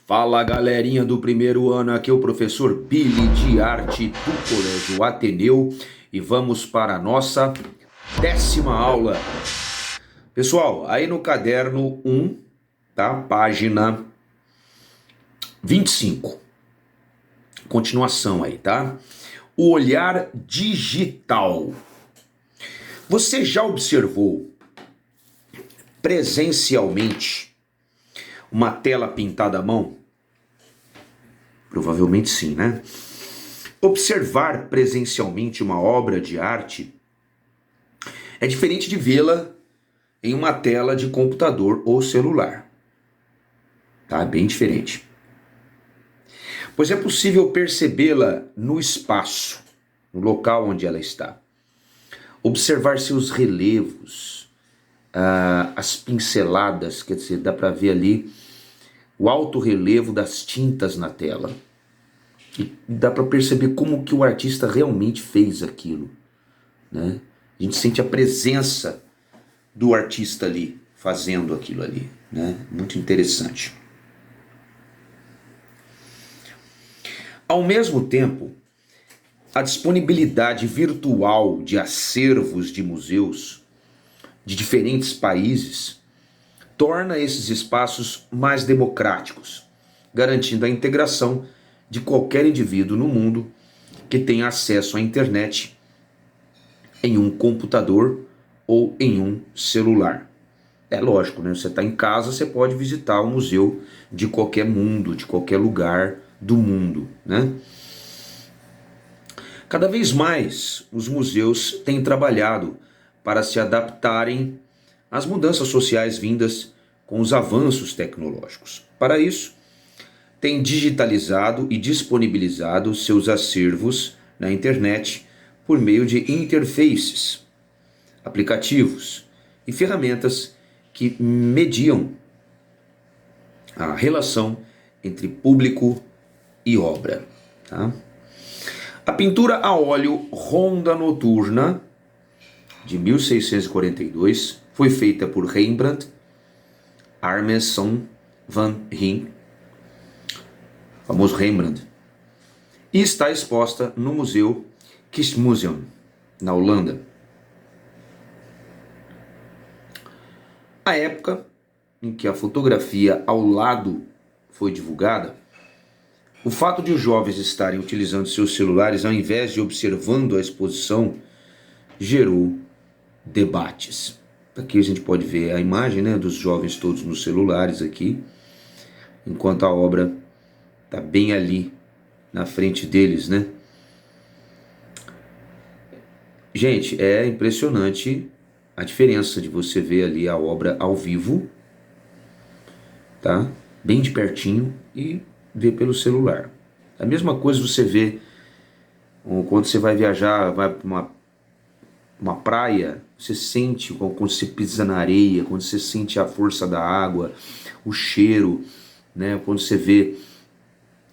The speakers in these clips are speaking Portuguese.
Fala galerinha do primeiro ano, aqui é o professor Billy de Arte do Colégio Ateneu e vamos para a nossa 10ª aula. Pessoal, aí no caderno 1, tá? Página 25. Continuação aí, tá? O olhar digital. Você já observou presencialmente uma tela pintada à mão? Provavelmente sim, né? Observar presencialmente uma obra de arte é diferente de vê-la em uma tela de computador ou celular. Tá? Bem diferente. Pois é possível percebê-la no espaço, no local onde ela está. Observar seus relevos, as pinceladas, quer dizer, dá para ver ali o alto relevo das tintas na tela. E dá para perceber como que o artista realmente fez aquilo, né? A gente sente a presença do artista ali, fazendo aquilo ali, né? Muito interessante. Ao mesmo tempo, a disponibilidade virtual de acervos de museus de diferentes países torna esses espaços mais democráticos, garantindo a integração de qualquer indivíduo no mundo que tenha acesso à internet em um computador ou em um celular. É lógico, né? Você está em casa, você pode visitar um museu de qualquer mundo, de qualquer lugar do mundo, né? Cada vez mais os museus têm trabalhado para se adaptarem às mudanças sociais vindas com os avanços tecnológicos. Para isso, têm digitalizado e disponibilizado seus acervos na internet por meio de interfaces, aplicativos e ferramentas que mediam a relação entre público e obra. Tá? A pintura a óleo Ronda Noturna, de 1642, foi feita por Rembrandt, Arneson van Rijn, famoso Rembrandt, e está exposta no Museu Kunstmuseum, na Holanda. A época em que a fotografia ao lado foi divulgada, o fato de os jovens estarem utilizando seus celulares ao invés de observando a exposição gerou debates. Aqui a gente pode ver a imagem, né, dos jovens todos nos celulares aqui, enquanto a obra está bem ali na frente deles, né? Gente, é impressionante a diferença de você ver ali a obra ao vivo, tá? Bem de pertinho, e ver pelo celular. A mesma coisa você vê quando você vai viajar, vai para uma praia, você sente quando você pisa na areia, quando você sente a força da água, o cheiro, né? Quando você vê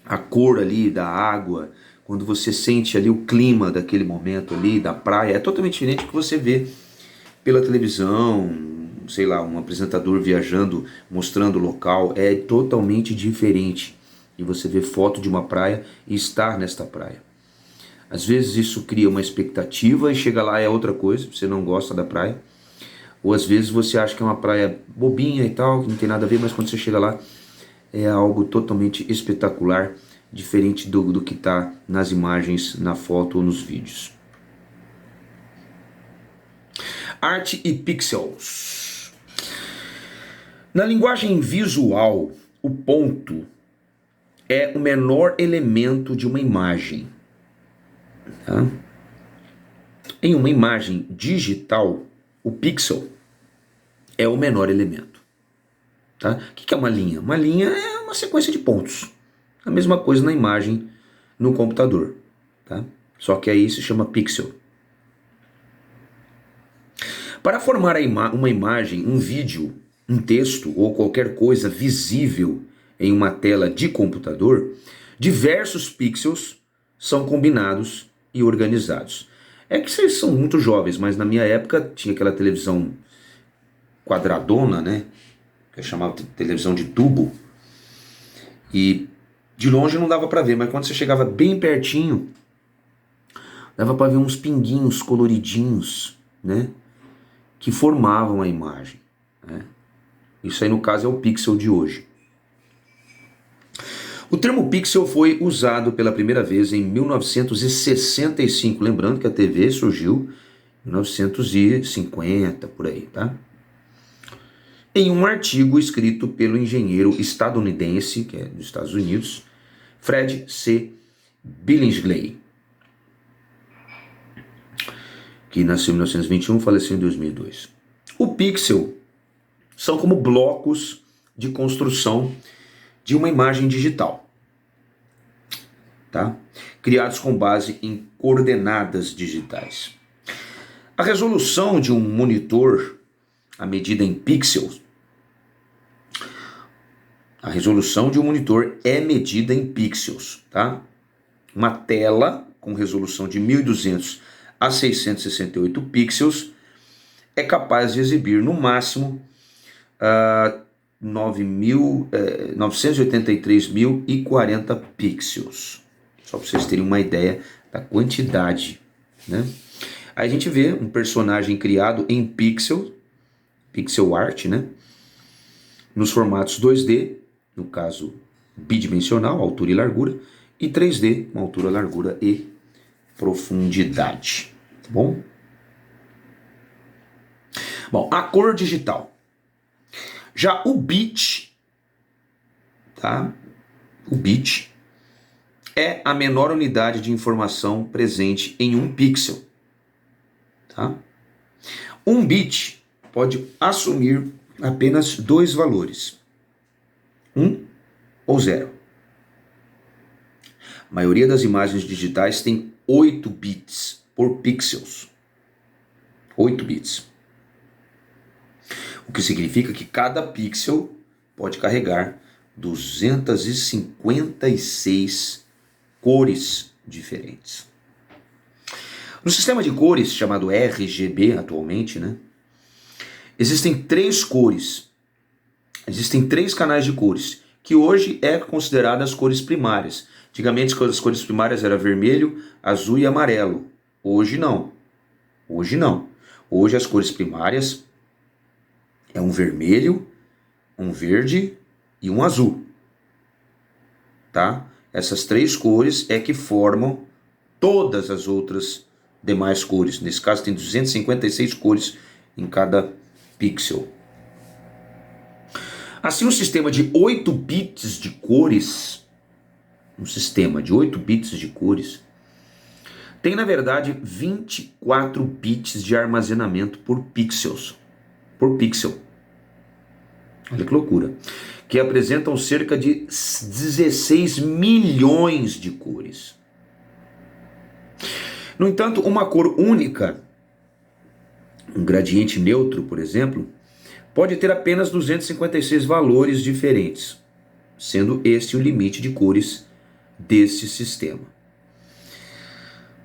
a cor ali da água, quando você sente ali o clima daquele momento ali, da praia, é totalmente diferente do que você vê pela televisão, sei lá, um apresentador viajando, mostrando o local, é totalmente diferente de você ver foto de uma praia e estar nesta praia. Às vezes isso cria uma expectativa e chega lá é outra coisa, você não gosta da praia, ou às vezes você acha que é uma praia bobinha e tal, que não tem nada a ver, mas quando você chega lá é algo totalmente espetacular, diferente do que está nas imagens, na foto ou nos vídeos. Arte e pixels. Na linguagem visual, o ponto é o menor elemento de uma imagem. Tá? Em uma imagem digital, o pixel é o menor elemento. Tá? O que é uma linha? Uma linha é uma sequência de pontos. A mesma coisa na imagem no computador. Tá? Só que aí se chama pixel. Para formar uma imagem, um vídeo, um texto ou qualquer coisa visível em uma tela de computador, diversos pixels são combinados e organizados. É que vocês são muito jovens, mas na minha época tinha aquela televisão quadradona, né? Que eu chamava de televisão de tubo. E de longe não dava para ver, mas quando você chegava bem pertinho, dava para ver uns pinguinhos coloridinhos, né, que formavam a imagem, né? Isso aí no caso é o pixel de hoje. O termo pixel foi usado pela primeira vez em 1965, lembrando que a TV surgiu em 1950, por aí, tá? Em um artigo escrito pelo engenheiro estadunidense, que é dos Estados Unidos, Fred C. Billingsley, que nasceu em 1921 e faleceu em 2002. O pixel são como blocos de construção de uma imagem digital, tá? Criados com base em coordenadas digitais. A resolução de um monitor, a medida em pixels, a resolução de um monitor é medida em pixels, tá? Uma tela com resolução de 1200 a 668 pixels é capaz de exibir no máximo 983.040 pixels. Só para vocês terem uma ideia da quantidade, né? Aí a gente vê um personagem criado em pixel art, né? Nos formatos 2D, no caso bidimensional, altura e largura, e 3D, com altura, largura e profundidade, tá bom? Bom, a cor digital. Já o bit, tá? O bit é a menor unidade de informação presente em um pixel, tá? Um bit pode assumir apenas dois valores, 1 ou 0. A maioria das imagens digitais tem 8 bits por pixels. 8 bits. O que significa que cada pixel pode carregar 256 cores diferentes. No sistema de cores, chamado RGB atualmente, né, existem 3 cores. Existem 3 canais de cores, que hoje é consideradas as cores primárias. Antigamente as cores primárias eram vermelho, azul e amarelo. Hoje não. Hoje não. Hoje as cores primárias é um vermelho, um verde e um azul. Tá? Essas 3 cores é que formam todas as outras demais cores. Nesse caso tem 256 cores em cada pixel. Assim, um sistema de 8 bits de cores, tem na verdade 24 bits de armazenamento por pixel. Olha que loucura. Que apresentam cerca de 16 milhões de cores. No entanto, uma cor única, um gradiente neutro, por exemplo, pode ter apenas 256 valores diferentes, sendo esse o limite de cores desse sistema.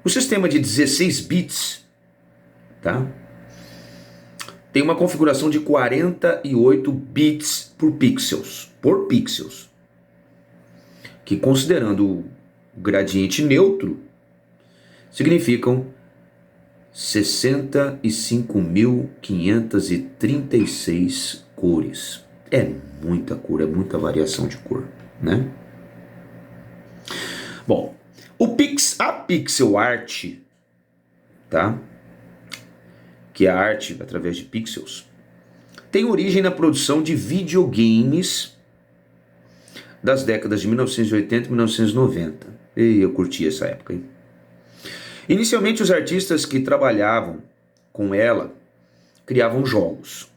O sistema de 16 bits, tá, tem uma configuração de 48 bits por pixels, que, considerando o gradiente neutro, significam 65.536 cores. É muita cor, é muita variação de cor, né? Bom, a pixel art, tá? Que é a arte através de pixels, tem origem na produção de videogames das décadas de 1980 e 1990. E eu curti essa época, hein? Inicialmente, os artistas que trabalhavam com ela criavam jogos.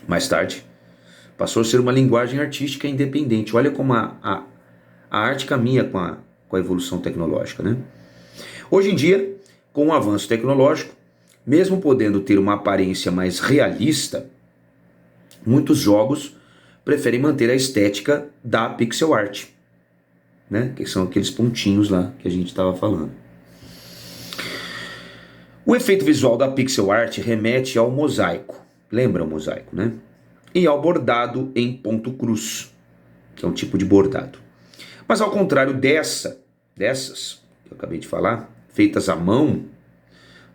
Mais tarde, passou a ser uma linguagem artística independente. Olha como a arte caminha com a evolução tecnológica, né? Hoje em dia, com o avanço tecnológico, mesmo podendo ter uma aparência mais realista, muitos jogos preferem manter a estética da pixel art, né? Que são aqueles pontinhos lá que a gente estava falando. O efeito visual da pixel art remete ao mosaico. Lembra o mosaico, né? E ao bordado em ponto cruz, que é um tipo de bordado. Mas ao contrário dessas que eu acabei de falar, feitas à mão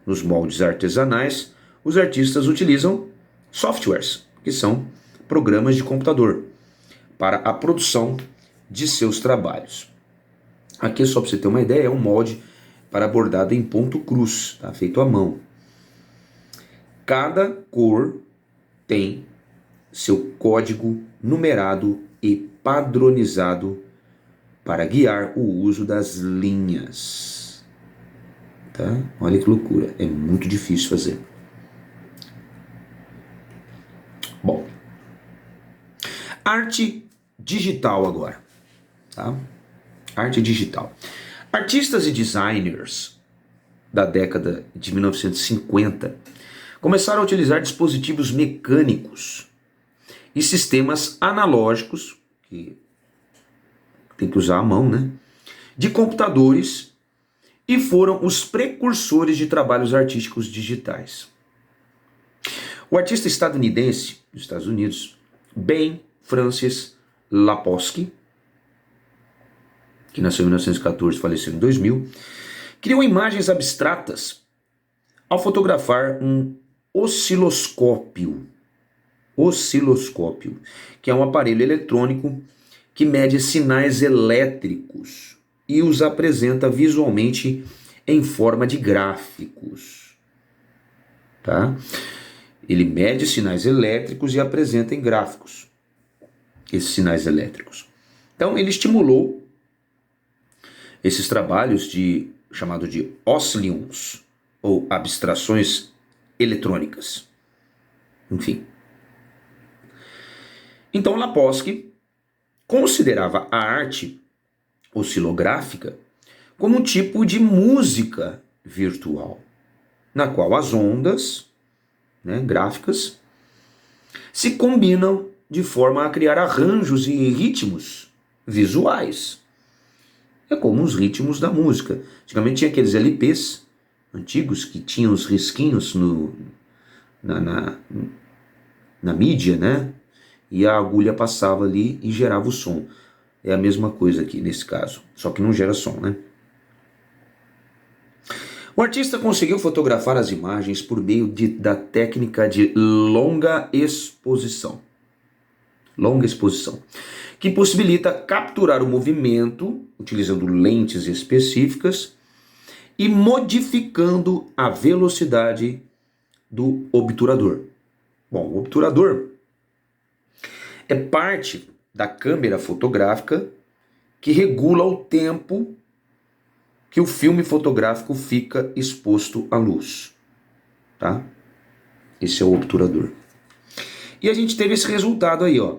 nos moldes artesanais, os artistas utilizam softwares, que são programas de computador, para a produção de seus trabalhos. Aqui, só para você ter uma ideia, é um molde para bordado em ponto cruz, tá? Feito à mão. Cada cor tem seu código numerado e padronizado para guiar o uso das linhas. Tá? Olha que loucura, é muito difícil fazer. Bom, arte digital agora. Tá? Arte digital. Artistas e designers da década de 1950 começaram a utilizar dispositivos mecânicos e sistemas analógicos, que tem que usar a mão, né? De computadores, e foram os precursores de trabalhos artísticos digitais. O artista estadunidense dos Estados Unidos, Ben Francis Laponsky, que nasceu em 1914 e faleceu em 2000, criou imagens abstratas ao fotografar um osciloscópio, que é um aparelho eletrônico que mede sinais elétricos e os apresenta visualmente em forma de gráficos. Tá? Ele mede sinais elétricos e apresenta em gráficos esses sinais elétricos. Então ele estimulou esses trabalhos chamado de oscillions, ou abstrações eletrônicas. Enfim. Então Laponsky considerava a arte oscilográfica como um tipo de música virtual, na qual as ondas, né, gráficas se combinam de forma a criar arranjos e ritmos visuais. É como os ritmos da música. Antigamente tinha aqueles LPs antigos que tinham os risquinhos na mídia, né? E a agulha passava ali e gerava o som. É a mesma coisa aqui nesse caso, só que não gera som, né? O artista conseguiu fotografar as imagens por meio da técnica de longa exposição, que possibilita capturar o movimento utilizando lentes específicas e modificando a velocidade do obturador. Bom, o obturador é parte da câmera fotográfica que regula o tempo que o filme fotográfico fica exposto à luz. Tá? Esse é o obturador. E a gente teve esse resultado aí, ó.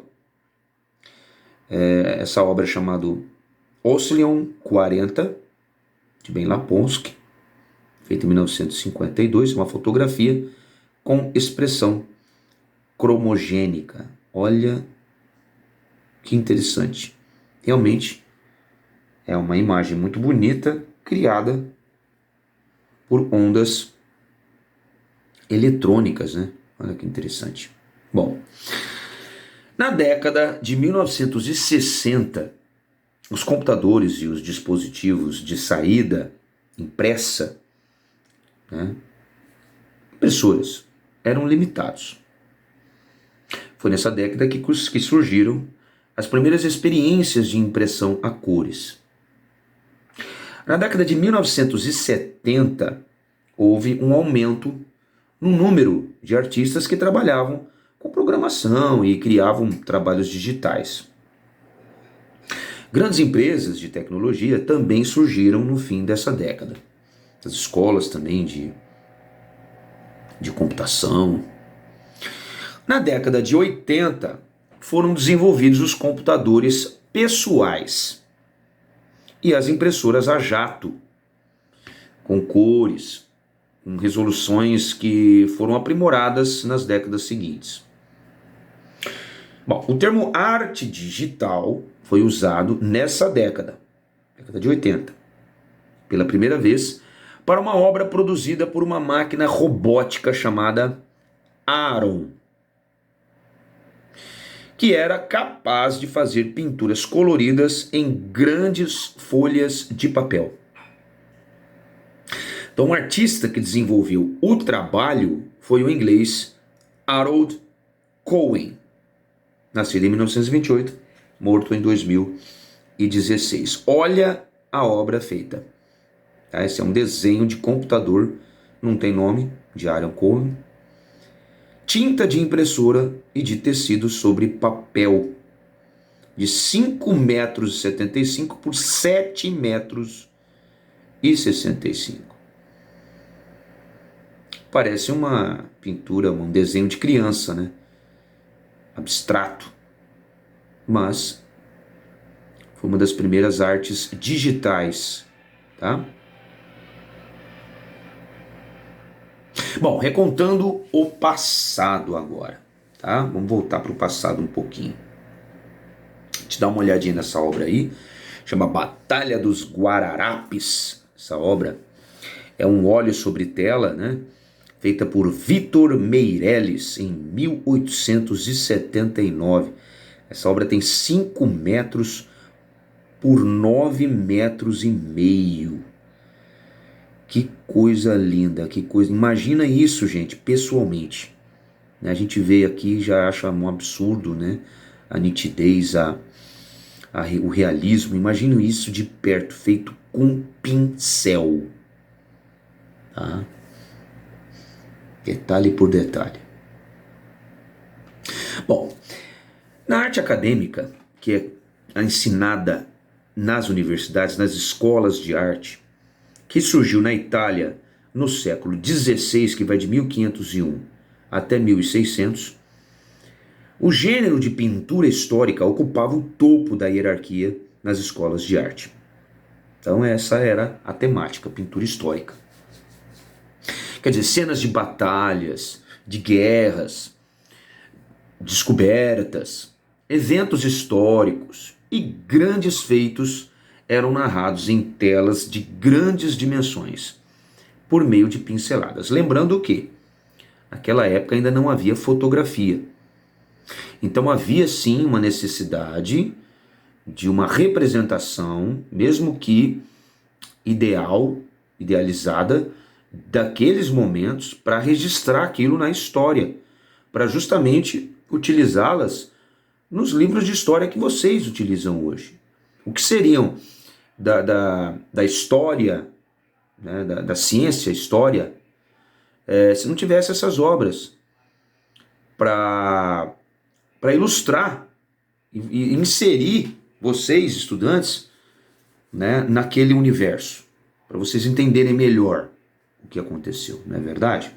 Essa obra é chamada Oscillion 40, de Ben Laponsky, feita em 1952, uma fotografia com expressão cromogênica. Olha que interessante. Realmente é uma imagem muito bonita, criada por ondas eletrônicas, né? Olha que interessante. Bom, na década de 1960, os computadores e os dispositivos de saída impressa, né, impressoras, eram limitados. Foi nessa década que surgiram as primeiras experiências de impressão a cores. Na década de 1970, houve um aumento no número de artistas que trabalhavam com programação e criavam trabalhos digitais. Grandes empresas de tecnologia também surgiram no fim dessa década. As escolas também de computação. Na década de 80, foram desenvolvidos os computadores pessoais e as impressoras a jato, com cores, com resoluções que foram aprimoradas nas décadas seguintes. Bom, o termo arte digital foi usado nessa década de 80, pela primeira vez, para uma obra produzida por uma máquina robótica chamada Aaron, que era capaz de fazer pinturas coloridas em grandes folhas de papel. Então, o artista que desenvolveu o trabalho foi o inglês Harold Cohen, nascido em 1928, morto em 2016. Olha a obra feita. Esse é um desenho de computador, não tem nome, de Harold Cohen. Tinta de impressora e de tecido sobre papel, de 5,75 metros por 7,65 metros. Parece uma pintura, um desenho de criança, né? Abstrato. Mas foi uma das primeiras artes digitais, tá? Bom, recontando o passado agora, tá? Vamos voltar para o passado um pouquinho. Te dar uma olhadinha nessa obra aí, chama Batalha dos Guararapes. Essa obra é um óleo sobre tela, né? Feita por Vitor Meirelles em 1879. Essa obra tem 5 metros por 9,5 metros. Que coisa linda, que coisa. Imagina isso, gente, pessoalmente. A gente vê aqui e já acha um absurdo, né? A nitidez, o realismo. Imagina isso de perto, feito com pincel. Tá? Detalhe por detalhe. Bom, na arte acadêmica, que é ensinada nas universidades, nas escolas de arte, que surgiu na Itália no século XVI, que vai de 1501 até 1600, o gênero de pintura histórica ocupava o topo da hierarquia nas escolas de arte. Então essa era a temática, pintura histórica. Quer dizer, cenas de batalhas, de guerras, descobertas, eventos históricos e grandes feitos eram narrados em telas de grandes dimensões, por meio de pinceladas. Lembrando que, naquela época, ainda não havia fotografia. Então havia sim uma necessidade de uma representação, mesmo que idealizada, daqueles momentos para registrar aquilo na história, para justamente utilizá-las nos livros de história que vocês utilizam hoje. O que seriam da história, né, da ciência, história, se não tivesse essas obras para ilustrar e inserir vocês, estudantes, né, naquele universo, para vocês entenderem melhor o que aconteceu, não é verdade?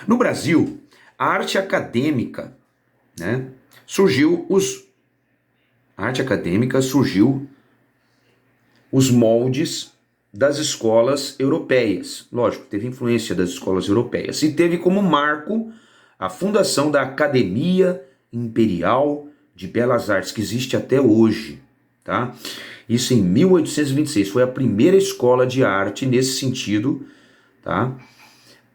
No Brasil, a arte acadêmica, né, surgiu os moldes das escolas europeias. Lógico, teve influência das escolas europeias. E teve como marco a fundação da Academia Imperial de Belas Artes, que existe até hoje, tá? Isso em 1826. Foi a primeira escola de arte nesse sentido, tá?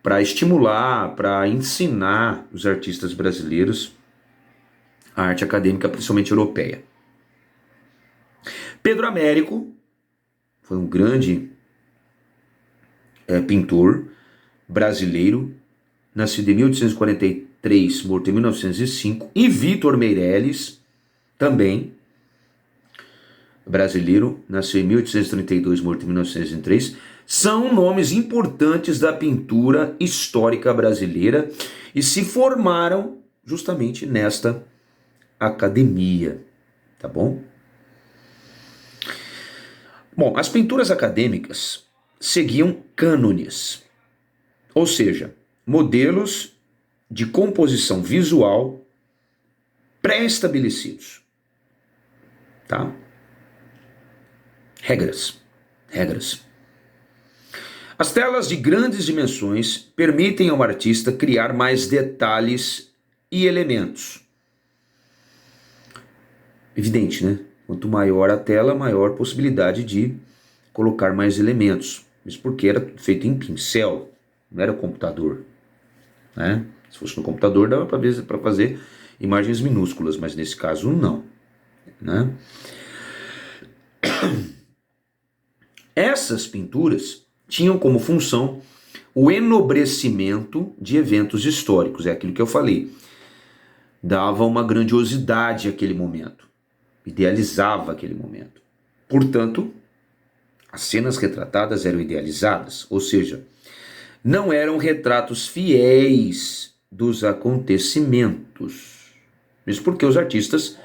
Para estimular, para ensinar os artistas brasileiros a arte acadêmica, principalmente europeia. Pedro Américo foi um grande pintor brasileiro, nascido em 1843, morto em 1905, e Vitor Meirelles, também brasileiro, nasceu em 1832, morto em 1903, são nomes importantes da pintura histórica brasileira e se formaram justamente nesta academia, tá bom? Bom, as pinturas acadêmicas seguiam cânones, ou seja, modelos de composição visual pré-estabelecidos, tá? Regras. As telas de grandes dimensões permitem ao artista criar mais detalhes e elementos. Evidente, né? Quanto maior a tela, maior possibilidade de colocar mais elementos. Isso porque era feito em pincel, não era computador, né? Se fosse no computador, dava para fazer imagens minúsculas, mas nesse caso não, né? Essas pinturas tinham como função o enobrecimento de eventos históricos, é aquilo que eu falei. Dava uma grandiosidade àquele momento, idealizava aquele momento. Portanto, as cenas retratadas eram idealizadas, ou seja, não eram retratos fiéis dos acontecimentos. Mesmo porque os artistas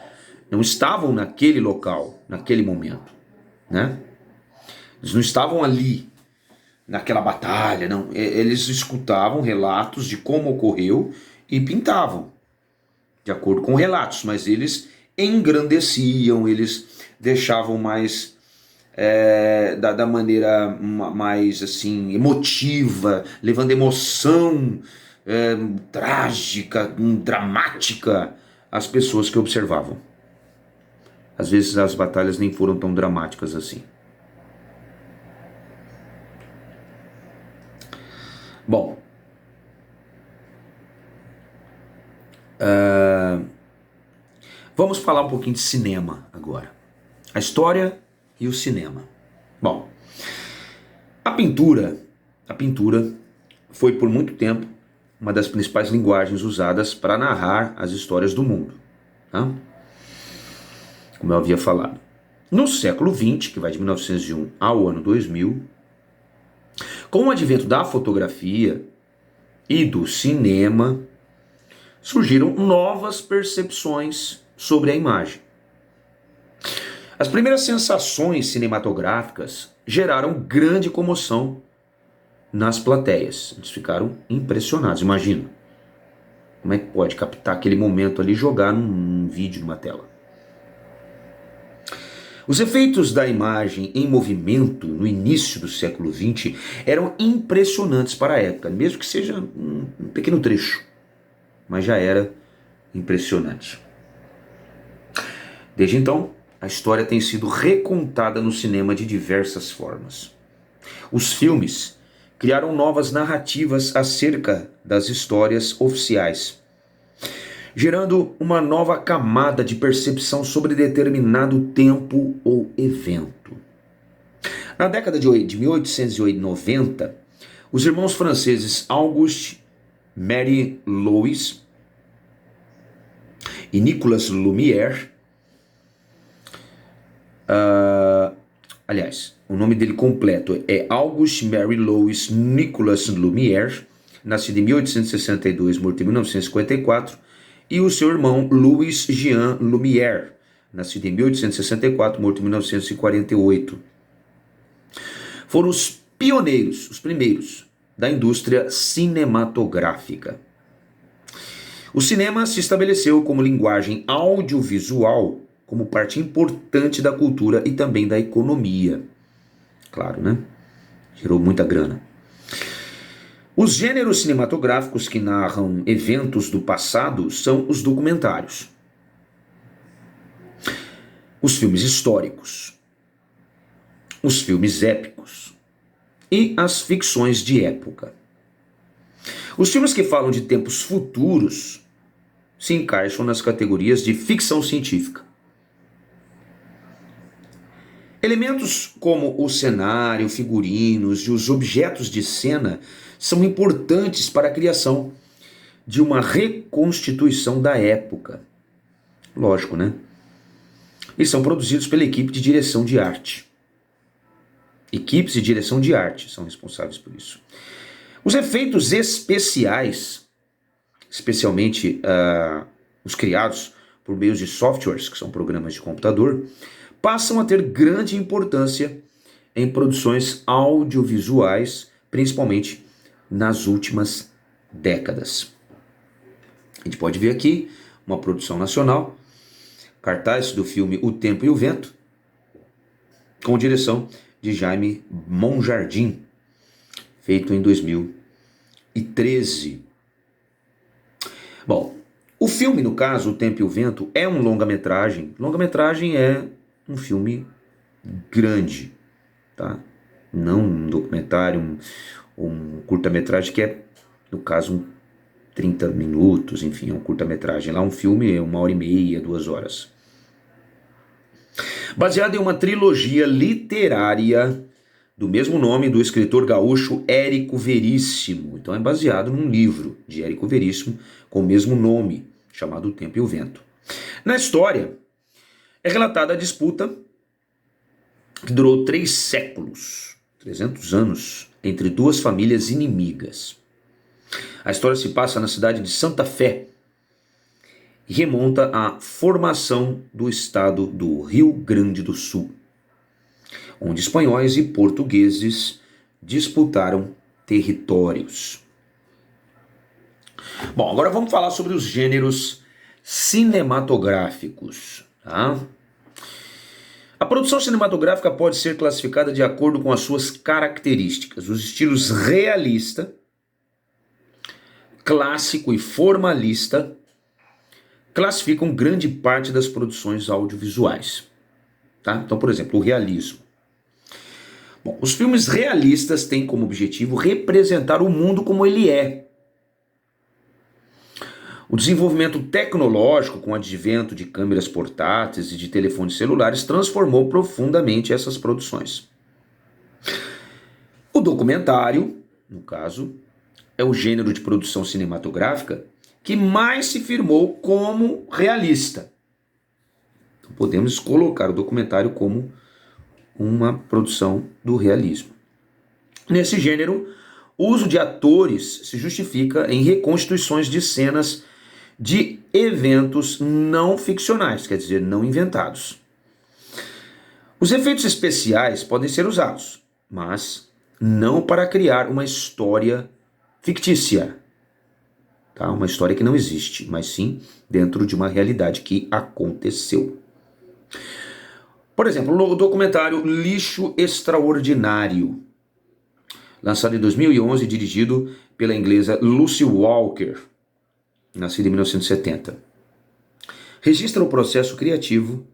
não estavam naquele local, naquele momento, né? Eles não estavam ali, naquela batalha, não. Eles escutavam relatos de como ocorreu e pintavam, de acordo com relatos, mas eles engrandeciam, eles deixavam mais da maneira mais assim emotiva, levando emoção trágica, dramática às pessoas que observavam. Às vezes as batalhas nem foram tão dramáticas assim. Bom, vamos falar um pouquinho de cinema agora. A história e o cinema. Bom, a pintura foi por muito tempo uma das principais linguagens usadas para narrar as histórias do mundo, tá? Como eu havia falado. No século XX, que vai de 1901 ao ano 2000, com o advento da fotografia e do cinema, surgiram novas percepções sobre a imagem. As primeiras sensações cinematográficas geraram grande comoção nas plateias. Eles ficaram impressionados. Imagina, como é que pode captar aquele momento ali e jogar num vídeo, numa tela? Os efeitos da imagem em movimento no início do século XX eram impressionantes para a época, mesmo que seja um pequeno trecho, mas já era impressionante. Desde então, a história tem sido recontada no cinema de diversas formas. Os filmes criaram novas narrativas acerca das histórias oficiais, gerando uma nova camada de percepção sobre determinado tempo ou evento. Na década de 1890, os irmãos franceses Auguste Marie-Louis e Nicolas Lumière, aliás, o nome dele completo é Auguste Marie-Louis Nicolas Lumière, nascido em 1862, morto em 1954, e o seu irmão Louis Jean Lumière, nascido em 1864, morto em 1948. Foram os pioneiros, os primeiros, da indústria cinematográfica. O cinema se estabeleceu como linguagem audiovisual, como parte importante da cultura e também da economia. Claro, né? Gerou muita grana. Os gêneros cinematográficos que narram eventos do passado são os documentários, os filmes históricos, os filmes épicos e as ficções de época. Os filmes que falam de tempos futuros se encaixam nas categorias de ficção científica. Elementos como o cenário, figurinos e os objetos de cena são importantes para a criação de uma reconstituição da época. Lógico, né? E são produzidos pela equipe de direção de arte. Equipes de direção de arte são responsáveis por isso. Os efeitos especiais, especialmente os criados por meio de softwares, que são programas de computador, passam a ter grande importância em produções audiovisuais, principalmente nas últimas décadas. A gente pode ver aqui uma produção nacional, cartaz do filme O Tempo e o Vento, com direção de Jaime Monjardim, feito em 2013. Bom, o filme, no caso, O Tempo e o Vento, é um longa-metragem. Longa-metragem é um filme grande, tá? Não um documentário, um curta-metragem que é, no caso, 30 minutos, enfim, é um curta-metragem. Lá um filme é 1h30, 2 horas. Baseado em uma trilogia literária do mesmo nome do escritor gaúcho Érico Veríssimo. Então é baseado num livro de Érico Veríssimo com o mesmo nome, chamado O Tempo e o Vento. Na história, é relatada a disputa que durou 3 séculos, 300 anos, entre duas famílias inimigas. A história se passa na cidade de Santa Fé e remonta à formação do estado do Rio Grande do Sul, onde espanhóis e portugueses disputaram territórios. Bom, agora vamos falar sobre os gêneros cinematográficos, tá? A produção cinematográfica pode ser classificada de acordo com as suas características. Os estilos realista, clássico e formalista classificam grande parte das produções audiovisuais, tá? Então, por exemplo, o realismo. Bom, os filmes realistas têm como objetivo representar o mundo como ele é. O desenvolvimento tecnológico com o advento de câmeras portáteis e de telefones celulares transformou profundamente essas produções. O documentário, no caso, é o gênero de produção cinematográfica que mais se firmou como realista. Então, podemos colocar o documentário como uma produção do realismo. Nesse gênero, o uso de atores se justifica em reconstituições de cenas de eventos não ficcionais, quer dizer, não inventados. Os efeitos especiais podem ser usados, mas não para criar uma história fictícia, tá? Uma história que não existe, mas sim dentro de uma realidade que aconteceu. Por exemplo, o documentário Lixo Extraordinário, lançado em 2011 e dirigido pela inglesa Lucy Walker, nascida em 1970. Registra o processo criativo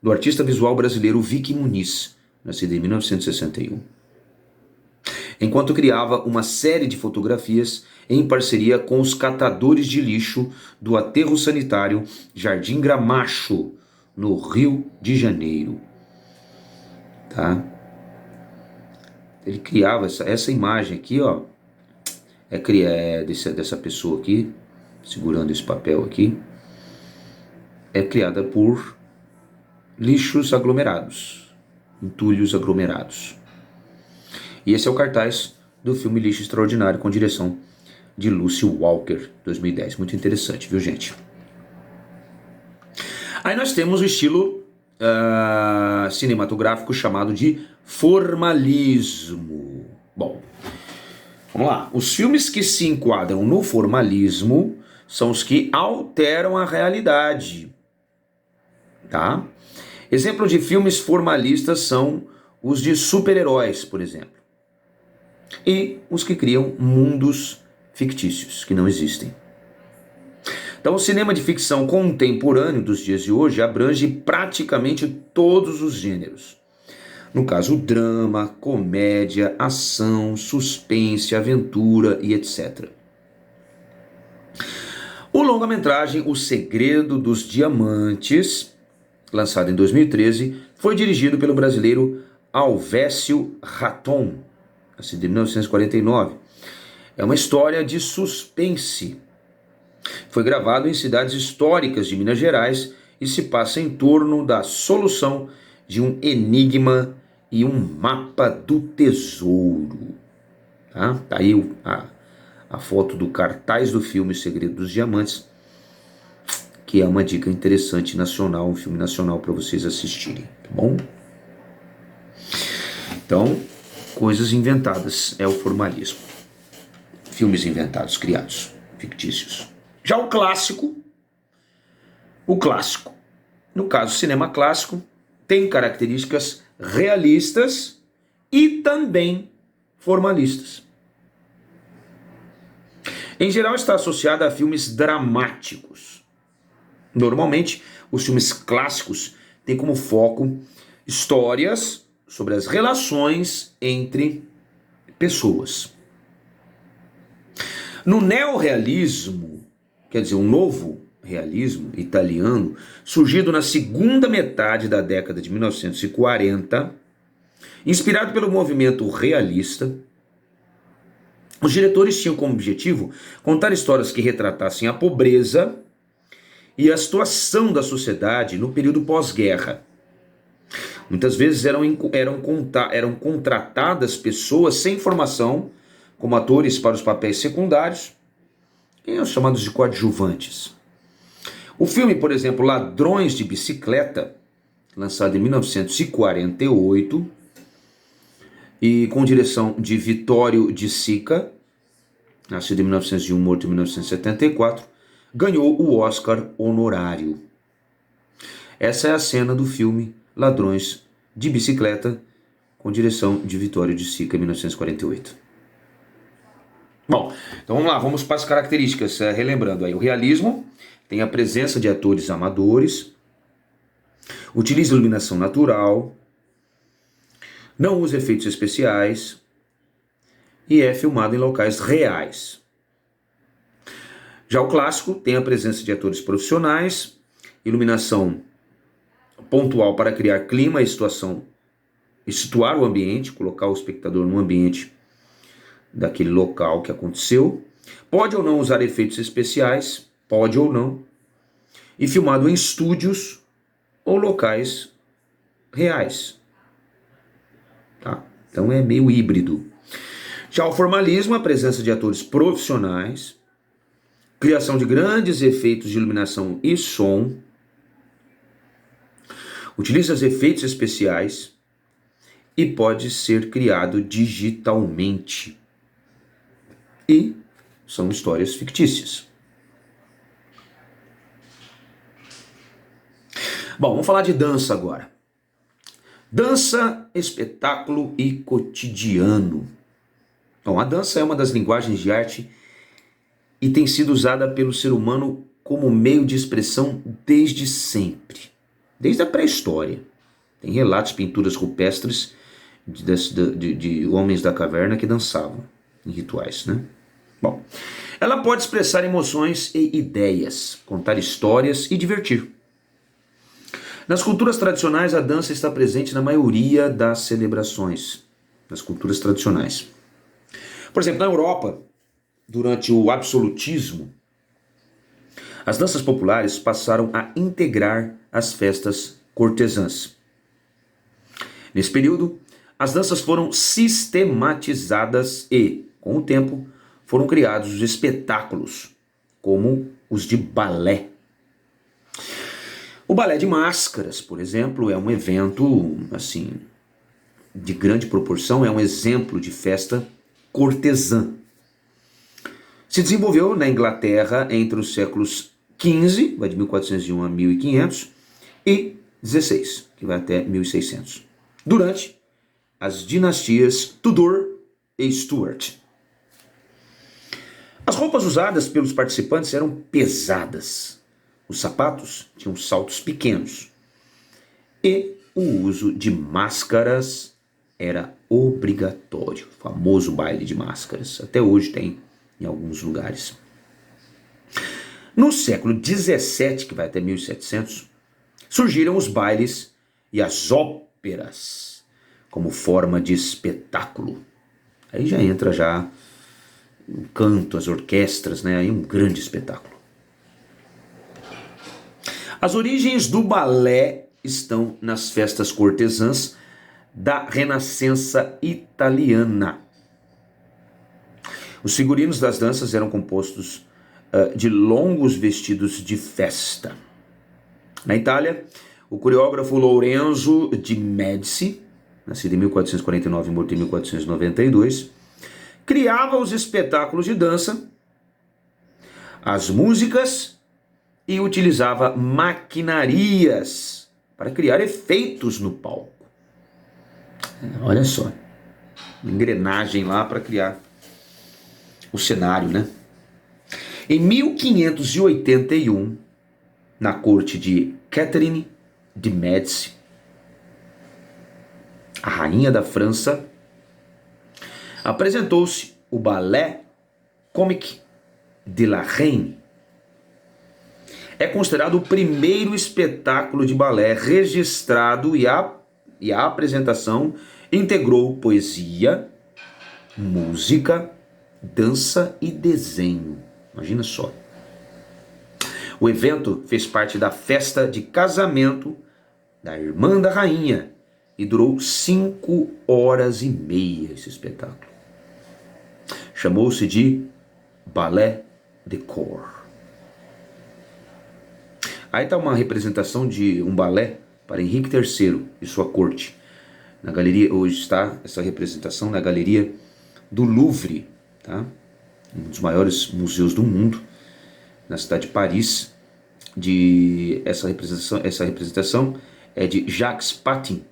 do artista visual brasileiro Vicky Muniz, nascido em 1961. Enquanto criava uma série de fotografias em parceria com os catadores de lixo do aterro sanitário Jardim Gramacho, no Rio de Janeiro. Tá? Ele criava essa imagem aqui, ó, dessa pessoa aqui, segurando esse papel aqui, é criada por lixos aglomerados, entulhos aglomerados. E esse é o cartaz do filme Lixo Extraordinário, com direção de Lucy Walker, 2010. Muito interessante, viu, gente? Aí nós temos o estilo cinematográfico chamado de formalismo. Bom, vamos lá. Os filmes que se enquadram no formalismo são os que alteram a realidade, tá? Exemplo de filmes formalistas são os de super-heróis, por exemplo, e os que criam mundos fictícios que não existem. Então, o cinema de ficção contemporâneo dos dias de hoje abrange praticamente todos os gêneros. No caso, drama, comédia, ação, suspense, aventura e etc. O longa-metragem O Segredo dos Diamantes, lançado em 2013, foi dirigido pelo brasileiro Alvécio Raton, nascido em 1949. É uma história de suspense. Foi gravado em cidades históricas de Minas Gerais e se passa em torno da solução de um enigma e um mapa do tesouro. Tá aí a foto do cartaz do filme O Segredo dos Diamantes, que é uma dica interessante nacional, um filme nacional para vocês assistirem, tá bom? Então, coisas inventadas é o formalismo. Filmes inventados, criados, fictícios. Já o clássico, no caso, cinema clássico, tem características realistas e também formalistas. Em geral, está associada a filmes dramáticos. Normalmente, os filmes clássicos têm como foco histórias sobre as relações entre pessoas. No neorrealismo, quer dizer, um novo realismo italiano, surgido na segunda metade da década de 1940, inspirado pelo movimento realista, os diretores tinham como objetivo contar histórias que retratassem a pobreza e a situação da sociedade no período pós-guerra. Muitas vezes eram contratadas pessoas sem formação como atores para os papéis secundários e os chamados de coadjuvantes. O filme, por exemplo, Ladrões de Bicicleta, lançado em 1948, e com direção de Vittorio De Sica, nascido em 1901, morto em 1974, ganhou o Oscar honorário. Essa é a cena do filme Ladrões de Bicicleta, com direção de Vittorio De Sica, em 1948. Bom, então vamos lá, vamos para as características, relembrando aí. O realismo tem a presença de atores amadores, utiliza iluminação natural, não usa efeitos especiais e é filmado em locais reais. Já o clássico tem a presença de atores profissionais, iluminação pontual para criar clima e situação, e situar o ambiente, colocar o espectador no ambiente daquele local que aconteceu. Pode ou não usar efeitos especiais, pode ou não, e filmado em estúdios ou locais reais. Tá? Então é meio híbrido. Já o formalismo, a presença de atores profissionais, criação de grandes efeitos de iluminação e som, utiliza os efeitos especiais e pode ser criado digitalmente. E são histórias fictícias. Bom, vamos falar de dança agora. Dança, espetáculo e cotidiano. Bom, a dança é uma das linguagens de arte e tem sido usada pelo ser humano como meio de expressão desde sempre, desde a pré-história. Tem relatos, pinturas rupestres de homens da caverna que dançavam em rituais, né? Bom, ela pode expressar emoções e ideias, contar histórias e divertir. Nas culturas tradicionais, a dança está presente na maioria das celebrações, nas culturas tradicionais. Por exemplo, na Europa, durante o absolutismo, as danças populares passaram a integrar as festas cortesãs. Nesse período, as danças foram sistematizadas e, com o tempo, foram criados os espetáculos, como os de balé. O balé de máscaras, por exemplo, é um evento assim de grande proporção, é um exemplo de festa cortesã. Se desenvolveu na Inglaterra entre os séculos XV, vai de 1401 a 1500, e XVI, que vai até 1600, durante as dinastias Tudor e Stuart. As roupas usadas pelos participantes eram pesadas. Os sapatos tinham saltos pequenos. E o uso de máscaras era obrigatório. O famoso baile de máscaras. Até hoje tem em alguns lugares. No século XVII, que vai até 1700, surgiram os bailes e as óperas como forma de espetáculo. Aí já entra já o canto, as orquestras, né? Aí um grande espetáculo. As origens do balé estão nas festas cortesãs da Renascença italiana. Os figurinos das danças eram compostos de longos vestidos de festa. Na Itália, o coreógrafo Lorenzo de Medici, nascido em 1449 e morto em 1492, criava os espetáculos de dança, as músicas e utilizava maquinarias para criar efeitos no palco. Olha só, uma engrenagem lá para criar o cenário, né? Em 1581, na corte de Catherine de Médici, a rainha da França, apresentou-se o ballet comique de la Reine é considerado o primeiro espetáculo de balé registrado e a apresentação integrou poesia, música, dança e desenho. Imagina só. O evento fez parte da festa de casamento da irmã da rainha e durou 5 horas e meia esse espetáculo. Chamou-se de Ballet de Corps. Aí está uma representação de um balé para Henrique III e sua corte. Na galeria, hoje está essa representação na galeria do Louvre, tá? Um dos maiores museus do mundo, na cidade de Paris. Essa representação é de Jacques Patin,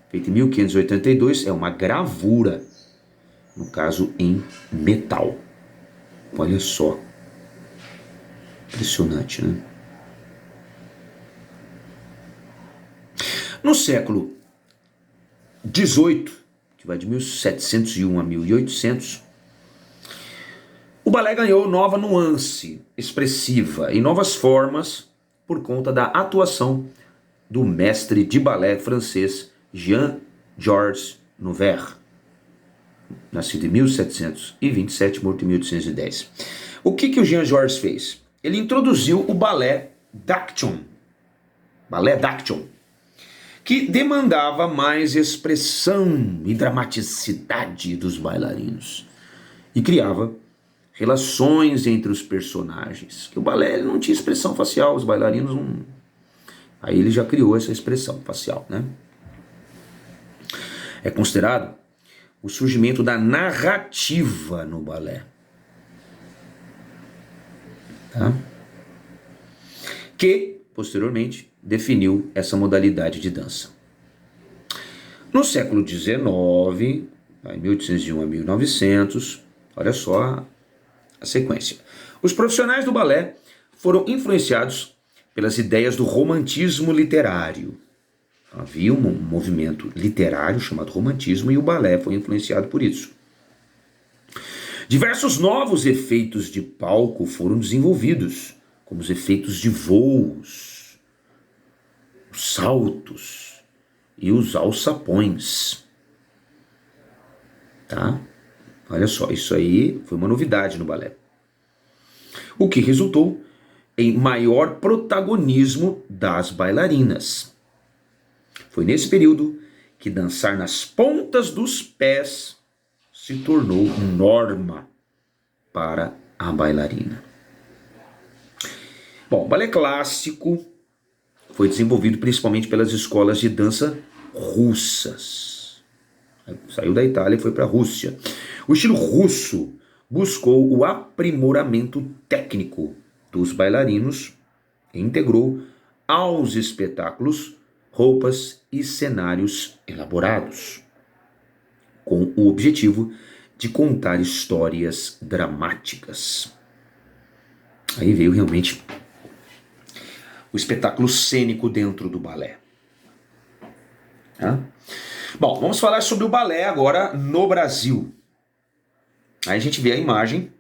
feita em 1582, é uma gravura, no caso em metal. Olha só, impressionante, né? No século XVIII, que vai de 1701 a 1800, o balé ganhou nova nuance expressiva e novas formas por conta da atuação do mestre de balé francês Jean-Georges Noverre, nascido em 1727, morto em 1810. O que o Jean-Georges fez? Ele introduziu o balé d'action, que demandava mais expressão e dramaticidade dos bailarinos e criava relações entre os personagens. Que o balé ele não tinha expressão facial, os bailarinos não... Aí ele já criou essa expressão facial, né? É considerado o surgimento da narrativa no balé, tá? Que, posteriormente, definiu essa modalidade de dança. No século XIX, em 1801 a 1900, olha só a sequência. Os profissionais do balé foram influenciados pelas ideias do romantismo literário. Havia um movimento literário chamado romantismo e o balé foi influenciado por isso. Diversos novos efeitos de palco foram desenvolvidos, como os efeitos de voos, os saltos e os alçapões. Tá? Olha só, isso aí foi uma novidade no balé. O que resultou em maior protagonismo das bailarinas. Foi nesse período que dançar nas pontas dos pés se tornou norma para a bailarina. Bom, o balé clássico foi desenvolvido principalmente pelas escolas de dança russas. Saiu da Itália e foi para a Rússia. O estilo russo buscou o aprimoramento técnico dos bailarinos e integrou aos espetáculos roupas e cenários elaborados, com o objetivo de contar histórias dramáticas. Aí veio realmente o espetáculo cênico dentro do balé. Tá? Bom, vamos falar sobre o balé agora no Brasil. Aí a gente vê a imagem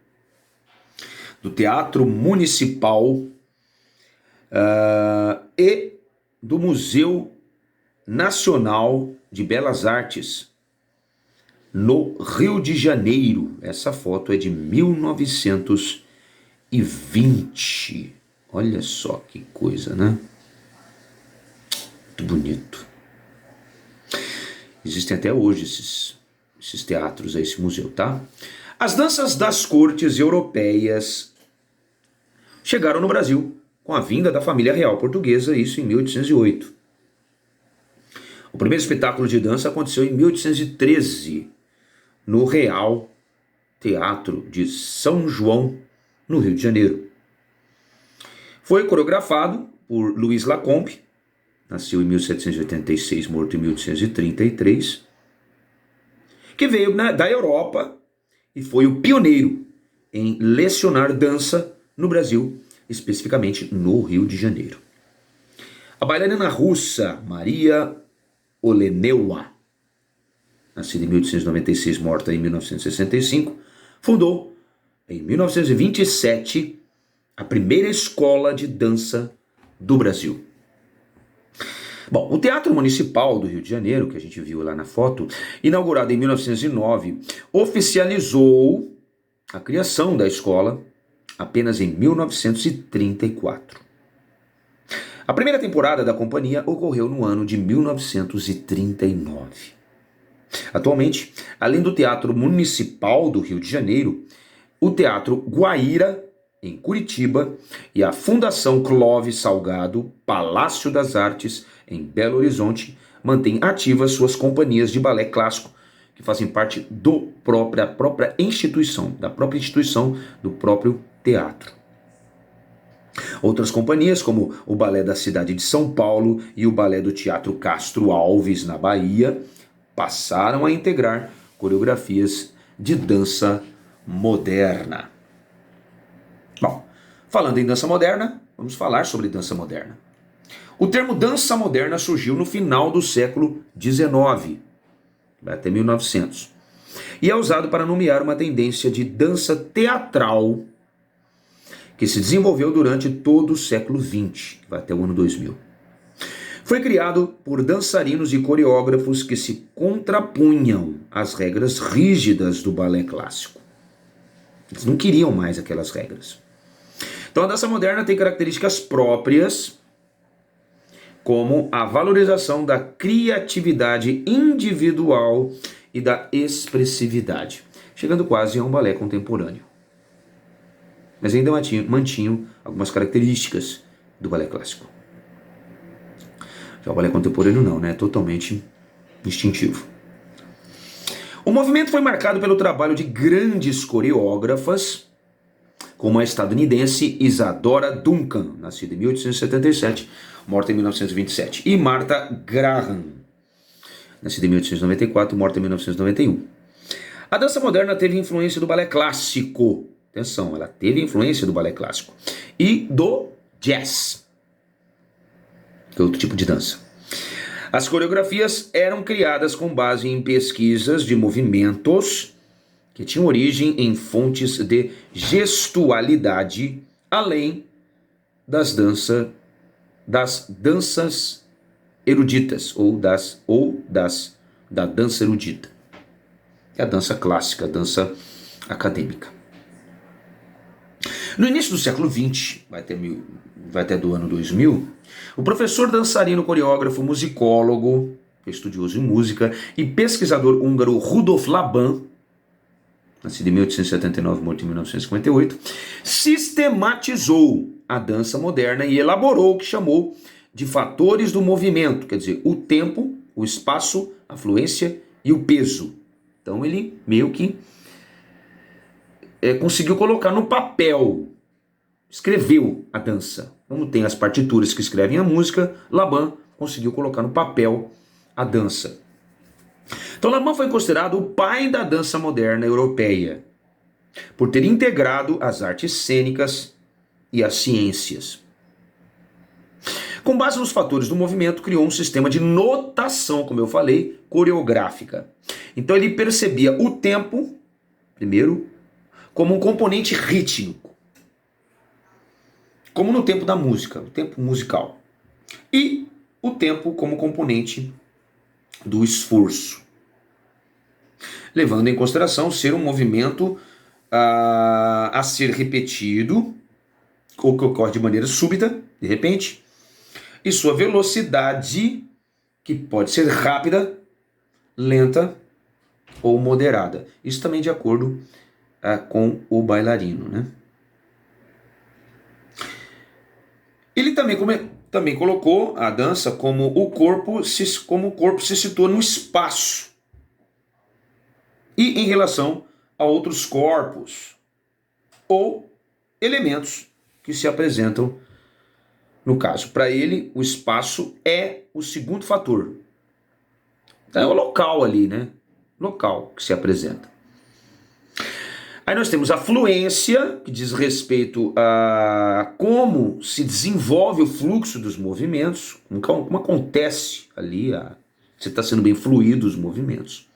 do Teatro Municipal e do Museu Nacional de Belas Artes, no Rio de Janeiro. Essa foto é de 1920. Olha só que coisa, né? Muito bonito. Existem até hoje esses teatros, esse museu, tá? As danças das cortes europeias chegaram no Brasil com a vinda da família real portuguesa, isso em 1808. O primeiro espetáculo de dança aconteceu em 1813, no Real Teatro de São João, no Rio de Janeiro. Foi coreografado por Louis Lacombe, nasceu em 1786, morto em 1833, que veio da Europa e foi o pioneiro em lecionar dança no Brasil, especificamente no Rio de Janeiro. A bailarina russa Maria Olenewa, nascida em 1896, morta em 1965, fundou em 1927, a primeira escola de dança do Brasil. Bom, o Teatro Municipal do Rio de Janeiro, que a gente viu lá na foto, inaugurado em 1909, oficializou a criação da escola apenas em 1934. A primeira temporada da companhia ocorreu no ano de 1939. Atualmente, além do Teatro Municipal do Rio de Janeiro, o Teatro Guaíra, em Curitiba, e a Fundação Clóvis Salgado, Palácio das Artes, em Belo Horizonte, mantêm ativas suas companhias de balé clássico, que fazem parte da própria instituição do próprio teatro. Outras companhias, como o Balé da Cidade de São Paulo e o Balé do Teatro Castro Alves, na Bahia, passaram a integrar coreografias de dança moderna. Bom, falando em dança moderna, vamos falar sobre dança moderna. O termo dança moderna surgiu no final do século XIX, até 1900, e é usado para nomear uma tendência de dança teatral que se desenvolveu durante todo o século XX, até o ano 2000. Foi criado por dançarinos e coreógrafos que se contrapunham às regras rígidas do balé clássico. Eles não queriam mais aquelas regras. Então a dança moderna tem características próprias, como a valorização da criatividade individual e da expressividade, chegando quase a um balé contemporâneo. Mas ainda mantinham algumas características do balé clássico. Já o balé contemporâneo não, né? Totalmente instintivo. O movimento foi marcado pelo trabalho de grandes coreógrafas, como a estadunidense Isadora Duncan, nascida em 1877, morta em 1927, e Martha Graham, nascida em 1894, morta em 1991. A dança moderna teve influência do balé clássico. Atenção, ela teve influência do balé clássico e do jazz, que é outro tipo de dança. As coreografias eram criadas com base em pesquisas de movimentos que tinham origem em fontes de gestualidade, além das danças eruditas da dança erudita, que é a dança clássica, a dança acadêmica. No início do século XX, vai até do ano 2000, o professor dançarino, coreógrafo, musicólogo, estudioso em música e pesquisador húngaro Rudolf Laban, nascido em 1879, morto em 1958, sistematizou a dança moderna e elaborou o que chamou de fatores do movimento, quer dizer, o tempo, o espaço, a fluência e o peso. Então ele meio que conseguiu colocar no papel, escreveu a dança. Como tem as partituras que escrevem a música, Laban conseguiu colocar no papel a dança. Então Laban foi considerado o pai da dança moderna europeia, por ter integrado as artes cênicas e as ciências. Com base nos fatores do movimento, criou um sistema de notação, como eu falei, coreográfica. Então ele percebia o tempo, primeiro, como um componente rítmico, como no tempo da música, o tempo musical, e o tempo como componente do esforço, levando em consideração ser um movimento a ser repetido, ou que ocorre de maneira súbita, de repente, e sua velocidade, que pode ser rápida, lenta ou moderada. Isso também de acordo com o bailarino, né? Ele também colocou a dança como o corpo se situa no espaço e em relação a outros corpos ou elementos que se apresentam no caso. Para ele, o espaço é o segundo fator. É o local ali, né? Local que se apresenta. Aí nós temos a fluência, que diz respeito a como se desenvolve o fluxo dos movimentos, como acontece ali, se está sendo bem fluido os movimentos.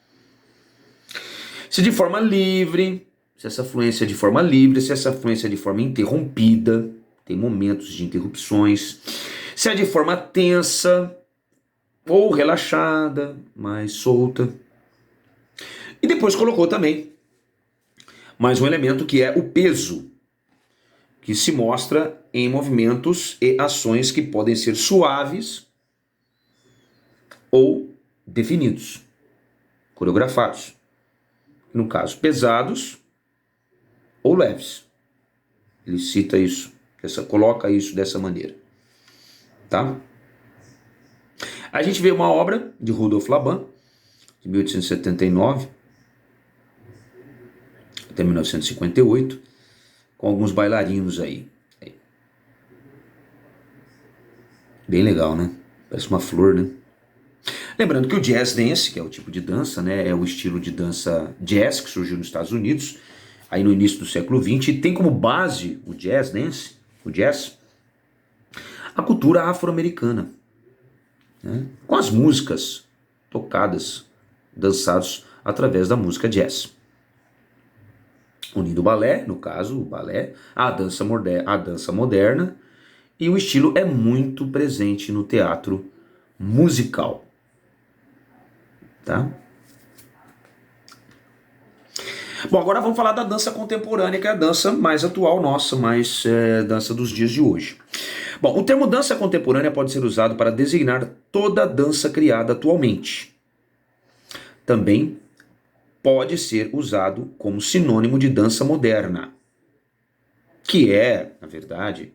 Se de forma livre, se essa fluência é de forma livre, se essa fluência é de forma interrompida, tem momentos de interrupções, se é de forma tensa ou relaxada, mais solta. E depois colocou também mais um elemento que é o peso, que se mostra em movimentos e ações que podem ser suaves ou definidos, coreografados. No caso, pesados ou leves. Ele cita isso, coloca isso dessa maneira. Tá? A gente vê uma obra de Rudolf Laban, de 1879 até 1958, com alguns bailarinos aí. Bem legal, né? Parece uma flor, né? Lembrando que o jazz dance, que é o tipo de dança, né, é o estilo de dança jazz que surgiu nos Estados Unidos, aí no início do século XX, e tem como base o jazz dance, o jazz, a cultura afro-americana, né, com as músicas tocadas, dançados através da música jazz. Unindo o balé, no caso, o balé, a dança moderna, e o estilo é muito presente no teatro musical. Tá? Bom, agora vamos falar da dança contemporânea, que é a dança mais atual nossa, mais dança dos dias de hoje. Bom, o termo dança contemporânea pode ser usado para designar toda a dança criada atualmente. Também pode ser usado como sinônimo de dança moderna, que é, na verdade,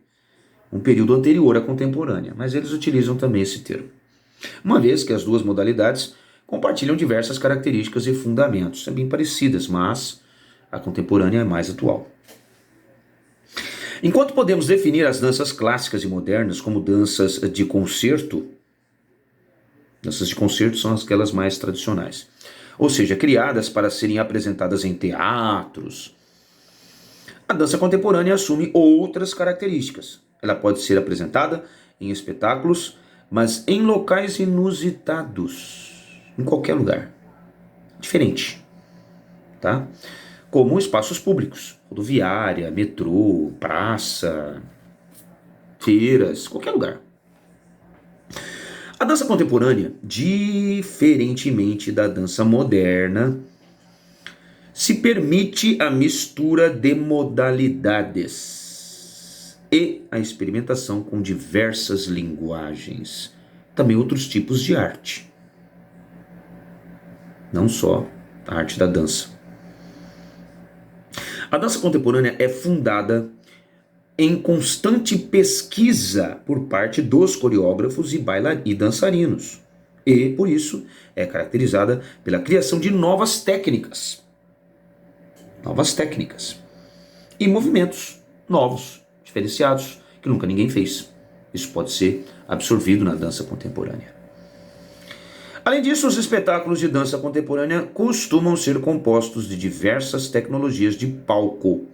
um período anterior à contemporânea, mas eles utilizam também esse termo. Uma vez que as duas modalidades compartilham diversas características e fundamentos, são bem parecidas, mas a contemporânea é mais atual. Enquanto podemos definir as danças clássicas e modernas como danças de concerto são aquelas mais tradicionais, ou seja, criadas para serem apresentadas em teatros, a dança contemporânea assume outras características. Ela pode ser apresentada em espetáculos, mas em locais inusitados, em qualquer lugar, diferente, tá? Como espaços públicos, rodoviária, metrô, praça, feiras, qualquer lugar. A dança contemporânea, diferentemente da dança moderna, se permite a mistura de modalidades e a experimentação com diversas linguagens, também outros tipos de arte, não só a arte da dança. A dança contemporânea é fundada em constante pesquisa por parte dos coreógrafos e dançarinos, e, por isso, é caracterizada pela criação de novas técnicas e movimentos novos, diferenciados, que nunca ninguém fez. Isso pode ser absorvido na dança contemporânea. Além disso, os espetáculos de dança contemporânea costumam ser compostos de diversas tecnologias de palco,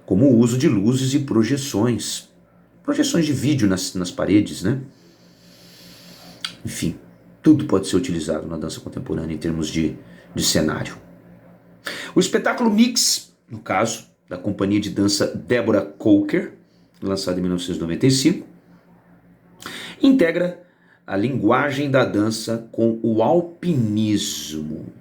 como o uso de luzes e projeções de vídeo nas paredes, né? Enfim, tudo pode ser utilizado na dança contemporânea em termos de cenário. O espetáculo Mix, no caso, da companhia de dança Deborah Coker, lançado em 1995, integra a linguagem da dança com o alpinismo.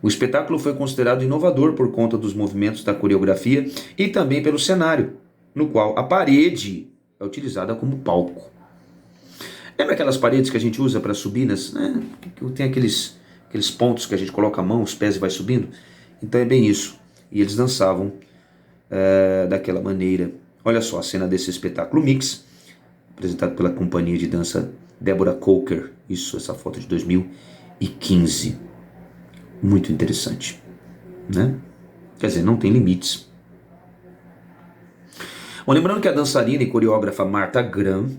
O espetáculo foi considerado inovador por conta dos movimentos da coreografia e também pelo cenário, no qual a parede é utilizada como palco. Lembra aquelas paredes que a gente usa para subir, né? Tem aqueles pontos que a gente coloca a mão, os pés e vai subindo? Então é bem isso. E eles dançavam daquela maneira. Olha só a cena desse espetáculo Mix, apresentado pela companhia de dança Deborah Coker. Essa foto de 2015. Muito interessante, né? Quer dizer, não tem limites. Bom, lembrando que a dançarina e coreógrafa Martha Graham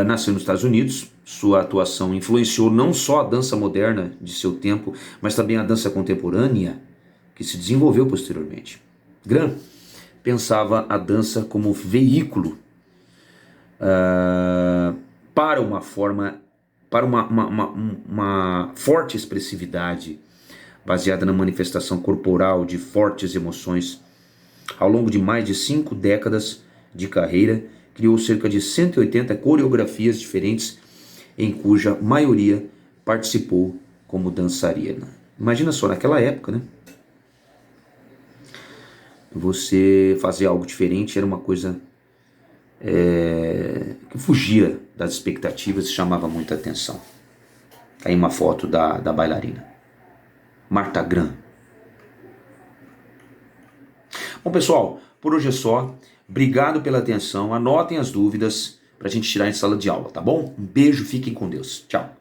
nasceu nos Estados Unidos. Sua atuação influenciou não só a dança moderna de seu tempo, mas também a dança contemporânea, que se desenvolveu posteriormente. Graham pensava a dança como veículo para para uma forte expressividade baseada na manifestação corporal de fortes emoções. Ao longo de mais de 5 décadas de carreira, criou cerca de 180 coreografias diferentes, em cuja maioria participou como dançarina. Imagina só, naquela época, né? Você fazer algo diferente era uma coisa que fugia das expectativas e chamava muita atenção. Aí uma foto da bailarina Martha Graham. Bom, pessoal, por hoje é só. Obrigado pela atenção. Anotem as dúvidas para a gente tirar em sala de aula, tá bom? Um beijo, fiquem com Deus. Tchau.